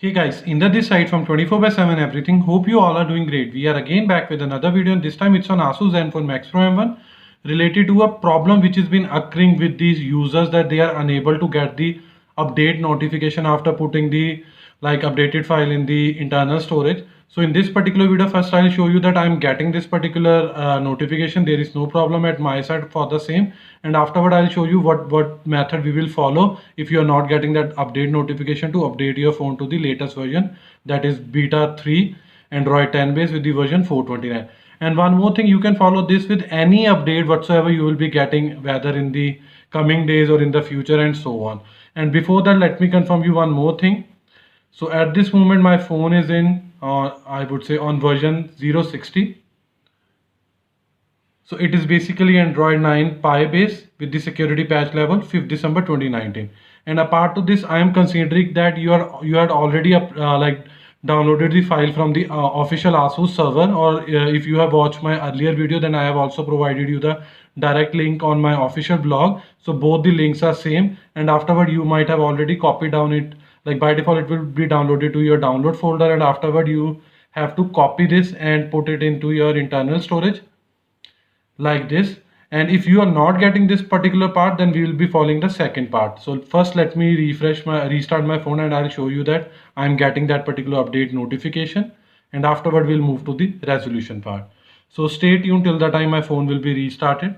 Hey guys, Inder this side from 24/7 everything. Hope you all are doing great. We are again back with another video and this time it's on Asus Zenfone Max Pro M1 related to a problem which has been occurring with these users that they are unable to get the update notification after putting the updated file in the internal storage. So in this particular video, first I'll show you that I'm getting this particular notification. There is no problem at my side for the same, and afterward I'll show you what method we will follow if you are not getting that update notification to update your phone to the latest version, that is beta 3 Android 10 base with the version 429. And one more thing, you can follow this with any update whatsoever you will be getting, whether in the coming days or in the future and so on. And before that, let me confirm you one more thing. So at this moment my phone is in I would say on version 060. So it is basically Android 9 Pie base with the security patch level 5th December 2019. And apart to this, I am considering that you had already downloaded the file from the official Asus server, or if you have watched my earlier video, then I have also provided you the direct link on my official blog. So both the links are same, and afterward you might have already copied down it. Like by default it will be downloaded to your download folder, and afterward you have to copy this and put it into your internal storage like this. And if you are not getting this particular part, then we will be following the second part. So first let me restart my phone and I'll show you that I'm getting that particular update notification, and afterward we'll move to the resolution part. So stay tuned till the time my phone will be restarted.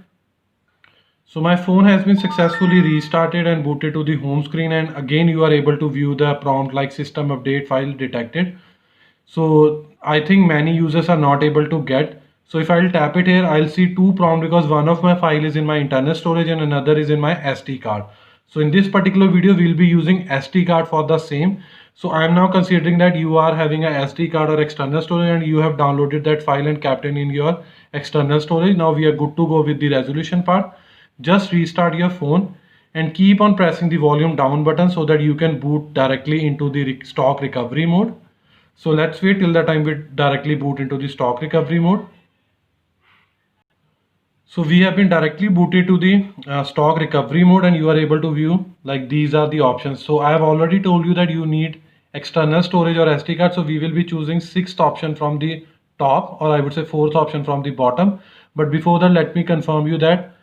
So my phone has been successfully restarted and booted to the home screen, and again you are able to view the prompt like system update file detected. So I think many users are not able to get. So if I'll tap it here, I'll see two prompts because one of my file is in my internal storage and another is in my SD card. So in this particular video, we'll be using SD card for the same. So I'm now considering that you are having a SD card or external storage and you have downloaded that file and kept it in your external storage. Now we are good to go with the resolution part. Just restart your phone and keep on pressing the volume down button so that you can boot directly into the stock recovery mode. So let's wait till the time we directly boot into the stock recovery mode. So we have been directly booted to the stock recovery mode, and you are able to view like these are the options. So I have already told you that you need external storage or SD card. So we will be choosing sixth option from the top, or I would say fourth option from the bottom. But before that, let me confirm you that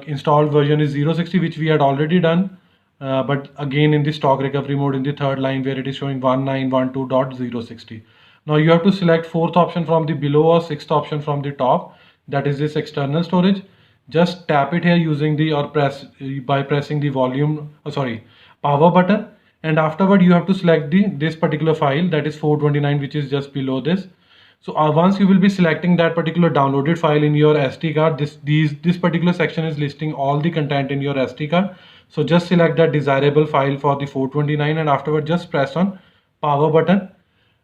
installed version is 060, which we had already done. But again in the stock recovery mode in the third line where it is showing 1912.060. Now you have to select fourth option from the below or sixth option from the top, that is this external storage. Just tap it here using the by pressing the power button, and afterward you have to select this particular file, that is 429, which is just below this. So once you will be selecting that particular downloaded file in your SD card, this particular section is listing all the content in your SD card. So just select that desirable file for the 429 and afterward just press on power button.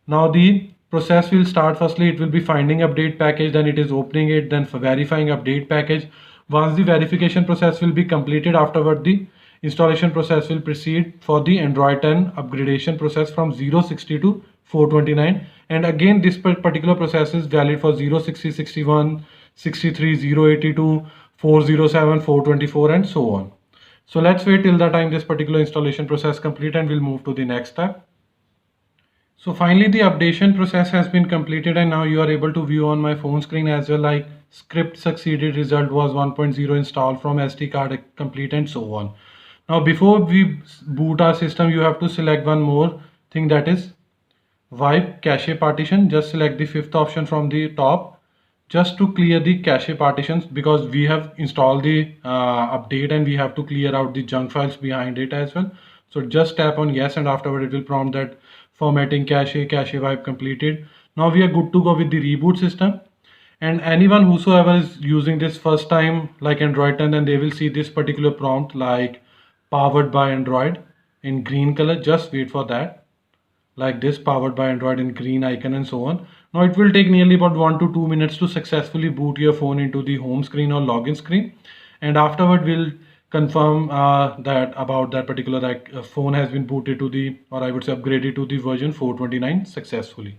Now the process will start. Firstly it will be finding update package, then it is opening it, then for verifying update package. Once the verification process will be completed, afterward the installation process will proceed for the Android 10 upgradation process from 060 to 429. And again this particular process is valid for 060, 61, 63, 082, 407, 424 and so on. So let's wait till the time this particular installation process complete and we'll move to the next step. So finally the updation process has been completed, and now you are able to view on my phone screen as well, like script succeeded, result was 1.0 installed from SD card complete and so on. Now before we boot our system, you have to select one more thing, that is wipe cache partition. Just select the fifth option from the top just to clear the cache partitions, because we have installed the update and we have to clear out the junk files behind it as well. So just tap on yes, and afterward it will prompt that formatting cache wipe completed. Now we are good to go with the reboot system. And anyone whosoever is using this first time like Android 10, then they will see this particular prompt like powered by Android in green color. Just wait for that, like this, powered by Android in green icon and so on. Now it will take nearly about 1 to 2 minutes to successfully boot your phone into the home screen or login screen, and afterward we'll confirm that about that particular phone has been booted to the, or I would say upgraded to the version 429 successfully.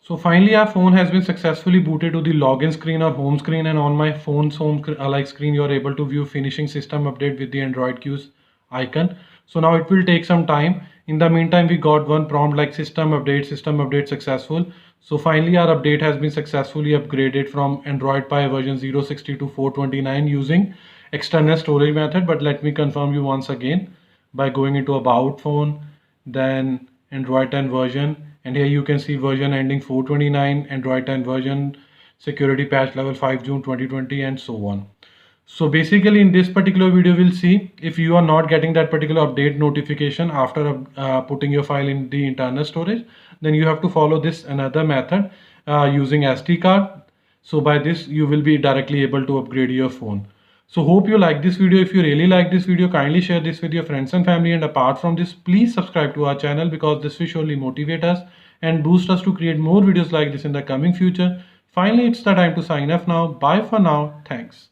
So finally our phone has been successfully booted to the login screen or home screen, and on my phone's home screen you are able to view finishing system update with the Android Qs icon. So now it will take some time. In the meantime, we got one prompt like system update successful. So finally our update has been successfully upgraded from Android Pie version 060 to 429 using external storage method. But let me confirm you once again by going into about phone, then Android 10 version, and here you can see version ending 429, Android 10 version, security patch level 5 June 2020, and so on. So basically in this particular video, we'll see if you are not getting that particular update notification after putting your file in the internal storage, then you have to follow this another method using SD card. So by this, you will be directly able to upgrade your phone. So hope you like this video. If you really like this video, kindly share this with your friends and family. And apart from this, please subscribe to our channel because this will surely motivate us and boost us to create more videos like this in the coming future. Finally, it's the time to sign off now. Bye for now. Thanks.